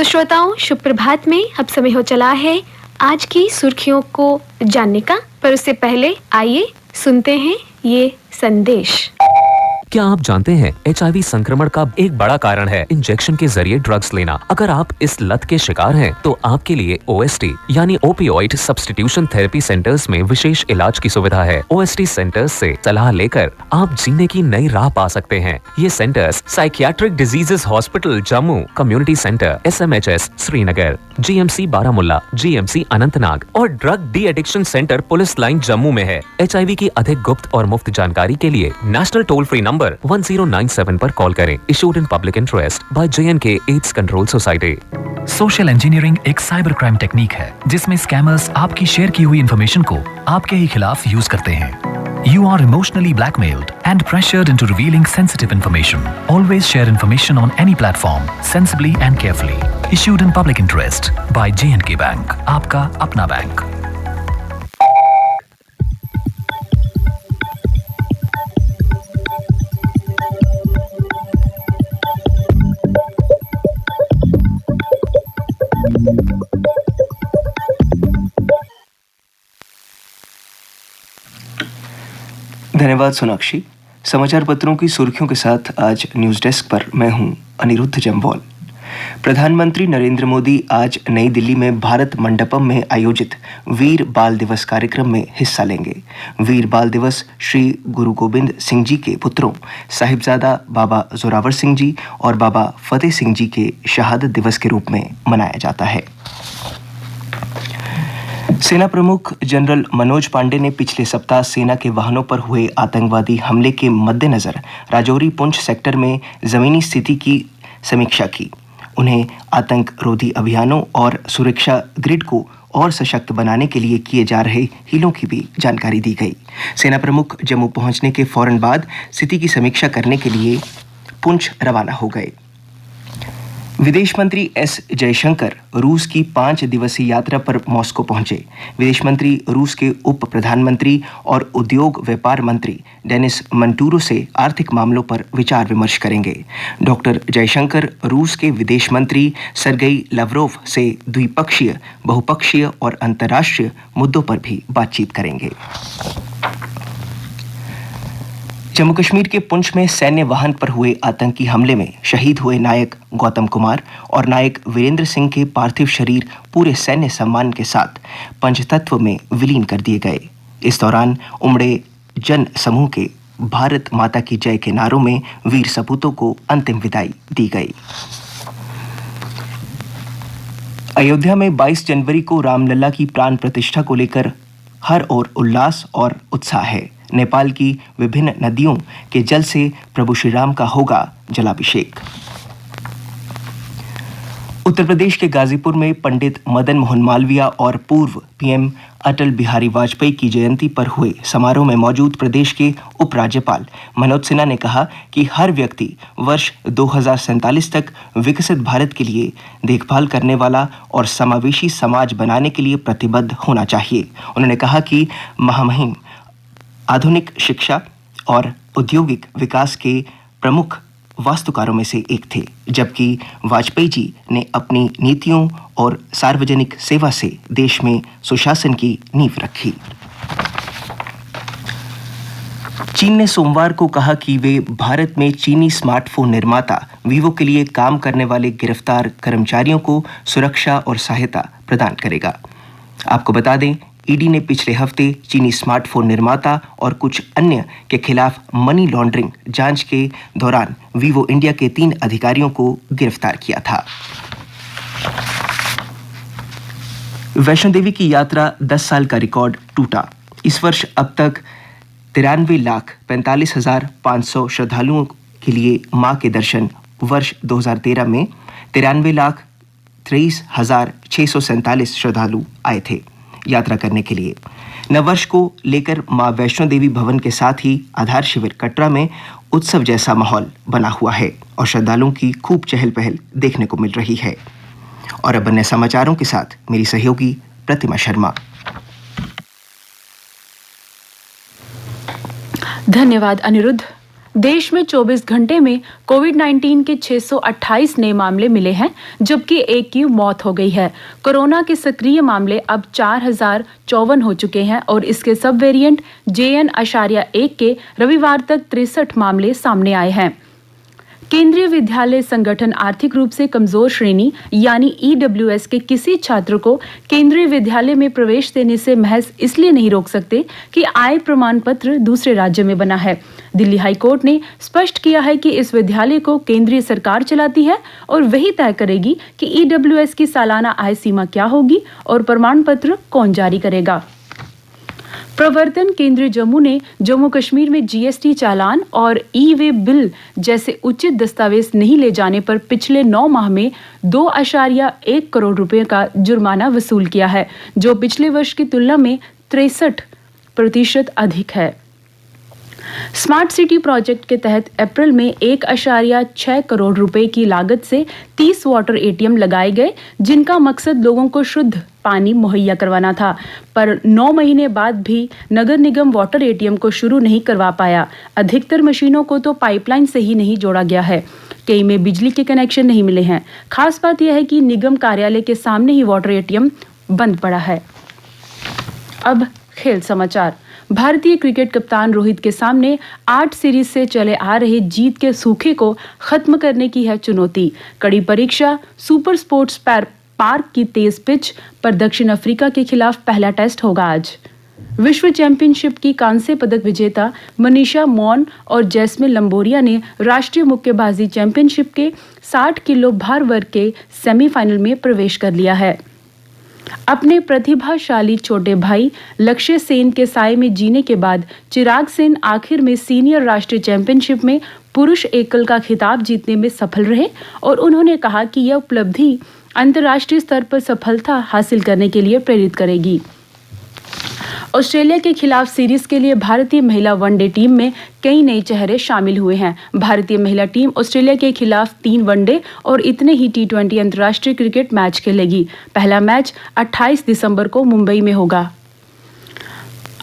तो श्रोताओं, शुभ प्रभात में अब समय हो चला है आज की सुर्खियों को जानने का। पर उससे पहले आइए सुनते हैं ये संदेश। क्या आप जानते हैं HIV संक्रमण का एक बड़ा कारण है इंजेक्शन के जरिए ड्रग्स लेना। अगर आप इस लत के शिकार हैं, तो आपके लिए OST यानी ओपियोइड सब्स्टिट्यूशन थेरेपी सेंटर्स में विशेष इलाज की सुविधा है। OST सेंटर्स से सलाह लेकर आप जीने की नई राह पा सकते हैं। ये centres psychiatric diseases hospital Jammu, community centre SMHS Srinagar, GMC Baramulla, GMC Anantnag और drug de-addiction centre police line Jammu में है। HIV की अधिक गुप्त और मुफ्त जानकारी के लिए नेशनल टोल फ्री नंबर 1097 पर कॉल करें। Issued in public interest by JNK AIDS control society. Social engineering एक साइबर क्राइम टेक्निक है जिसमें स्कैमर्स आपकी शेयर की हुई इंफॉर्मेशन को आपके ही खिलाफ यूज करते हैं। You are emotionally blackmailed and pressured into revealing sensitive information. Always share information on any platform sensibly and carefully. Issued in public interest by JNK Bank, आपका अपना बैंक। धन्यवाद सोनाक्षी। समाचार पत्रों की सुर्खियों के साथ आज न्यूज डेस्क पर मैं हूं अनिरुद्ध जम्वाल। प्रधानमंत्री नरेंद्र मोदी आज नई दिल्ली में भारत मंडपम में आयोजित वीर बाल दिवस कार्यक्रम में हिस्सा लेंगे। वीर बाल दिवस श्री गुरु गोबिंद सिंह जी के पुत्रों साहिबजादा बाबा जोरावर सिंह जी और बाबा फतेह सिंह जी के शहादत दिवस के रूप में मनाया जाता है। सेना प्रमुख जनरल मनोज पांडे ने पिछले सप्ताह सेना के वाहनों पर हुए आतंकवादी हमले के मद्देनजर राजौरी पुंछ सेक्टर में जमीनी स्थिति की समीक्षा की। उन्हें आतंक रोधी अभियानों और सुरक्षा ग्रिड को और सशक्त बनाने के लिए किए जा रहे हीलों की भी जानकारी दी गई। सेना प्रमुख जम्मू पहुंचने के फौरन बाद स्थिति की समीक्षा करने के लिए पुंछ रवाना हो गए। विदेश मंत्री S जयशंकर रूस की 5 दिवसीय यात्रा पर मॉस्को पहुंचे। विदेश मंत्री रूस के उप प्रधानमंत्री और उद्योग व्यापार मंत्री डेनिस मंटूरो से आर्थिक मामलों पर विचार विमर्श करेंगे। डॉक्टर जयशंकर रूस के विदेश मंत्री सर्गेई लाव्रोव से द्विपक्षीय, बहुपक्षीय और अंतर्राष्ट्रीय मुद्दों पर भी बातचीत करेंगे। जम्मू कश्मीर के पुंछ में सैन्य वाहन पर हुए आतंकी हमले में शहीद हुए नायक गौतम कुमार और नायक वीरेंद्र सिंह के पार्थिव शरीर पूरे सैन्य सम्मान के साथ पंचतत्व में विलीन कर दिए गए। इस दौरान उमड़े जन समूह के भारत माता की जय के नारों में वीर सपूतों को अंतिम विदाई दी गई। अयोध्या में 22 जनवरी को रामलला की प्राण प्रतिष्ठा को लेकर हर ओर उल्लास और उत्साह है। नेपाल की विभिन्न नदियों के जल से प्रभु श्री राम का होगा जलाभिषेक। उत्तर प्रदेश के गाजीपुर में पंडित मदन मोहन मालवीय और पूर्व PM अटल बिहारी वाजपेयी की जयंती पर हुए समारोह में मौजूद प्रदेश के उपराज्यपाल मनोज सिन्हा ने कहा कि हर व्यक्ति वर्ष 2047 तक विकसित भारत के लिए देखभाल करने वाला और समावेशी समाज बनाने के लिए प्रतिबद्ध होना चाहिए। उन्होंने कहा कि महामहिम आधुनिक शिक्षा और औद्योगिक विकास के प्रमुख वास्तुकारों में से एक थे, जबकि वाजपेयी जी ने अपनी नीतियों और सार्वजनिक सेवा से देश में सुशासन की नींव रखी। चीन ने सोमवार को कहा कि वे भारत में चीनी स्मार्टफोन निर्माता वीवो के लिए काम करने वाले गिरफ्तार कर्मचारियों को सुरक्षा और सहायता प्रदान करेगा। आपको बता दें, ईडी ने पिछले हफ्ते चीनी स्मार्टफोन निर्माता और कुछ अन्य के खिलाफ मनी लॉन्ड्रिंग जांच के दौरान वीवो इंडिया के 3 अधिकारियों को गिरफ्तार किया था। वैष्णो देवी की यात्रा 10 साल का रिकॉर्ड टूटा। इस वर्ष अब तक 93,45,500 श्रद्धालुओं के लिए मां के दर्शन, वर्ष 2013 में 93,23,647 श्रद्धालु आए थे यात्रा करने के लिए। नववर्ष को लेकर मां वैष्णो देवी भवन के साथ ही आधार शिविर कटरा में उत्सव जैसा माहौल बना हुआ है और श्रद्धालुओं की खूब चहल पहल देखने को मिल रही है। और अब अन्य समाचारों के साथ मेरी सहयोगी प्रतिमा शर्मा। धन्यवाद अनिरुद्ध। देश में 24 घंटे में कोविड-19 के 628 नए मामले मिले हैं, जबकि एक की मौत हो गई है। कोरोना के सक्रिय मामले अब 4054 हो चुके हैं और इसके सब वेरिएंट JN.1 के रविवार तक 63 मामले सामने आए हैं। केंद्रीय विद्यालय संगठन आर्थिक रूप से कमजोर श्रेणी यानी EWS के किसी छात्र को केंद्रीय विद्यालय में प्रवेश देने से महज इसलिए नहीं रोक सकते कि आय प्रमाण पत्र दूसरे राज्य में बना है। दिल्ली हाई कोर्ट ने स्पष्ट किया है कि इस विद्यालय को केंद्रीय सरकार चलाती है और वही तय करेगी कि EWS की सालाना आय सीमा क्या होगी और प्रमाण पत्र कौन जारी करेगा। प्रवर्तन केंद्र जम्मू ने जम्मू कश्मीर में GST चालान और ई-वे बिल जैसे उचित दस्तावेज नहीं ले जाने पर पिछले 9 माह में 2.1 करोड़ रुपए का जुर्माना वसूल किया है, जो पिछले वर्ष की तुलना में 63% अधिक है। स्मार्ट सिटी प्रोजेक्ट के तहत अप्रैल में 1.6 करोड़ रुपए की लागत से 30 वाटर ATM लगाए गए, जिनका मकसद लोगों को शुद्ध पानी मुहैया करवाना था, पर 9 महीने बाद भी नगर निगम वाटर ATM को शुरू नहीं करवा पाया। अधिकतर मशीनों को तो पाइपलाइन से ही नहीं जोड़ा गया है, कई में बिजली के कनेक्शन नहीं मिले हैं। खास बात यह है कि निगम कार्यालय के सामने ही वाटर ATM बंद पड़ा है। अब खेल समाचार। भारतीय क्रिकेट कप्तान रोहित के सामने 8 सीरीज से चले आ रहे जीत के सूखे को खत्म करने की है चुनौती। कड़ी परीक्षा सुपर स्पोर्ट्स पार्क की तेज पिच पर दक्षिण अफ्रीका के खिलाफ पहला टेस्ट होगा आज। विश्व चैंपियनशिप की कांस्य पदक विजेता मनीषा मौन और जैस्मिन लंबोरिया ने राष्ट्रीय मुक्केबाजी चैंपियनशिप के 60 किलो भार वर्ग के सेमीफाइनल में प्रवेश कर लिया है। अपने प्रतिभाशाली छोटे भाई लक्ष्य सेन के साए में जीने के बाद चिराग सेन आखिर में सीनियर राष्ट्रीय चैंपियनशिप में पुरुष एकल का खिताब जीतने में सफल रहे और उन्होंने कहा कि यह उपलब्धि अंतर्राष्ट्रीय स्तर पर सफलता हासिल करने के लिए प्रेरित करेगी। ऑस्ट्रेलिया के खिलाफ सीरीज के लिए भारतीय महिला वनडे टीम में कई नए चेहरे शामिल हुए हैं। भारतीय महिला टीम ऑस्ट्रेलिया के खिलाफ 3 वनडे और इतने ही T20 अंतर्राष्ट्रीय क्रिकेट मैच खेलेगी। पहला मैच 28 दिसंबर को मुंबई में होगा।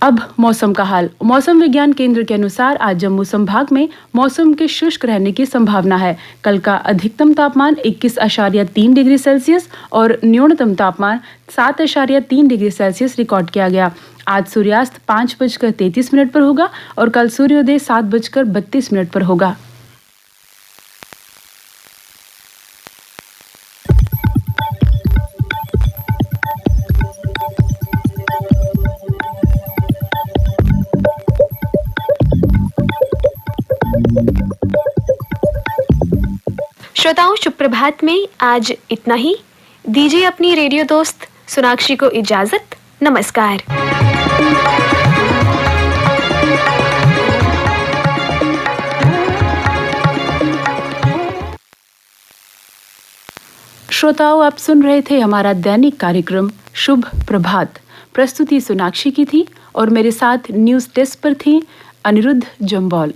अब मौसम का हाल। मौसम विज्ञान केंद्र के अनुसार आज जम्मू संभाग में मौसम के शुष्क रहने की संभावना है। कल का अधिकतम तापमान 21.3 डिग्री सेल्सियस और न्यूनतम तापमान 7.3 डिग्री सेल्सियस रिकॉर्ड किया गया। आज सूर्यास्त 5:33 पर होगा और कल सूर्योदय 7:32 पर होगा। श्रोताओं, शुभ प्रभात में आज इतना ही। दीजिए अपनी रेडियो दोस्त सोनाक्षी को इजाजत। नमस्कार। श्रोताओं, आप सुन रहे थे हमारा दैनिक कार्यक्रम शुभ प्रभात। प्रस्तुति सोनाक्षी की थी और मेरे साथ न्यूज डेस्क पर थी अनिरुद्ध जम्वाल।